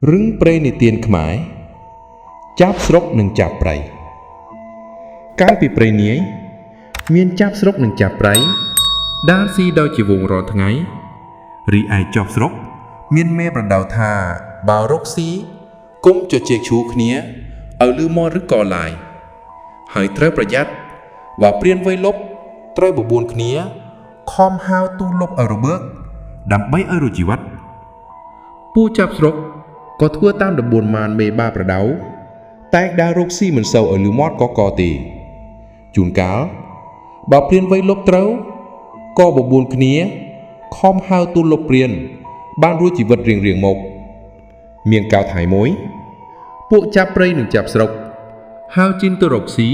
រឹងព្រេងនិទានខ្មែរចាប់ស្រុកនិងចាប់ប្រៃកាលពីព្រេងនាយមានចាប់ស្រុកនិងចាប់ប្រៃដើរស៊ីដោយជាវងរាល់ថ្ងៃរីឯចប់ស្រុកមានមេប្រដៅថាបើរកស៊ីគុំជជែកឈូគ្នាឲ្យលឺមាត់ឬក៏ឡាយហើយត្រូវប្រយ័ត្នបើព្រានវៃលុបត្រូវបបួនគ្នាខំហៅទូលុបឲ្យរវើកដើម្បីឲ្យរួចជីវិតពូចាប់ស្រុកក៏ធ្វើតាមដំបួនម៉ានមេបាប្រដៅតែដើររកស៊ីមិនសូវឲ្យលឺមាត់ក៏ទេជួនកាលបើព្រានវៃលុបត្រូវក៏បបួនគ្នាខំហៅទូលុបព្រានបានរួចជីវិតរៀងមកមានកៅថៃមួយពួកចាប់ព្រៃនិងចាប់ស្រុកហៅជីនទៅរកស៊ី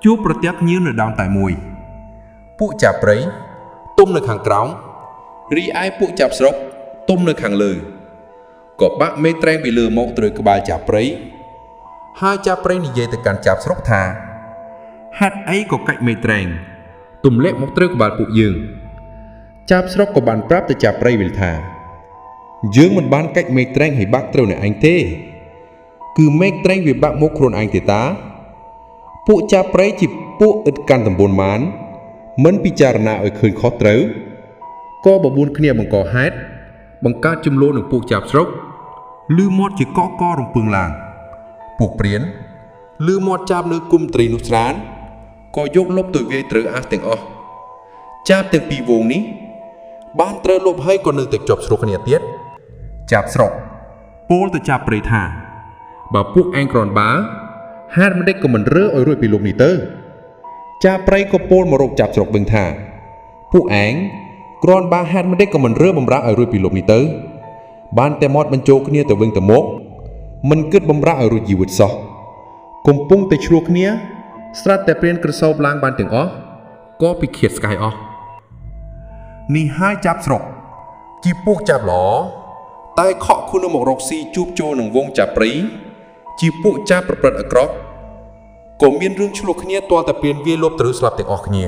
ជួបប្រទះញៀវនៅដើមតែមួយពួកចាប់ព្រៃទុំនៅខាងក្រោមរីឯពួកចាប់ស្រុកទុំនៅខាងលើក៏បាក់មេត្រែងពីលើមកត្រូវក្បាលចាប់ព្រៃហើយចាប់ព្រៃនិយាយទៅកាន់ចាប់ស្រុកថាហេតុអីក៏កាច់មេត្រែងទម្លាក់មកត្រូវក្បាលពួកយើងចាប់ស្រុកក៏បានប្រាប់ទៅចាប់ព្រៃវិញថាយើងមិនបានកាច់មេត្រែងឲ្យបាក់ត្រូវអ្នកឯងទេគឺមេត្រែងវាបាក់មកខ្លួនឯងទេតាពួកចាប់ព្រៃជាពួកឥតកាន់តំបន់ម៉ានមិនពិចារណាឲ្យឃើញខុសត្រូវក៏បបួនគ្នាបង្កហេតុបង្កើតចំនួននឹងពួកចាប់ស្រុកលឺមាត់ជាកករំពឹងឡើងពួកព្រានលឺមាត់ចាប់នៅគុំត្រីនោះស្រានក៏យកលុបទៅវាយត្រូវអាសទាំងអស់ចាប់ទាំងពីរវងនេះបានត្រូវលុបហើយក៏នៅតែជាប់ស្រុកគ្នាទៀតចាប់ស្រុកពោលទៅចាប់ព្រៃថាបើពួកឯងក្រនបើហេតុមិនដេចក៏មិនរើឲ្យរួចពីលុបនេះទៅចាប់ព្រៃក៏ពោលមករកចាប់ស្រុកវិញថាពួកឯងគ្រាន់បើហេតុមិនដេចក៏មិនរើបំរើឲ្យរួចពីលុបនេះទៅបានតែមាត់បញ្ចូលគ្នាទៅវិញទៅមកមិនគិតបំរើឲ្យរួចជីវិតសោះកំពុងតែឆ្លោះគ្នាស្រាប់តែព្រានក្រសោបឡើងបានទាំងអស់ក៏ពិឃាតស្កាយអស់នេះហើយចាប់ស្រុកជាពួកចាប់ល្អតែខកខ្លួនមករកស៊ីជួបចូលនឹងវងចាប់ព្រៃជាពួកចាប់ប្រព្រឹត្តអាក្រក់ក៏មានរឿងឆ្លោះគ្នាទាល់តែព្រានវាលុបត្រូវស្លាប់ទាំងអស់គ្នា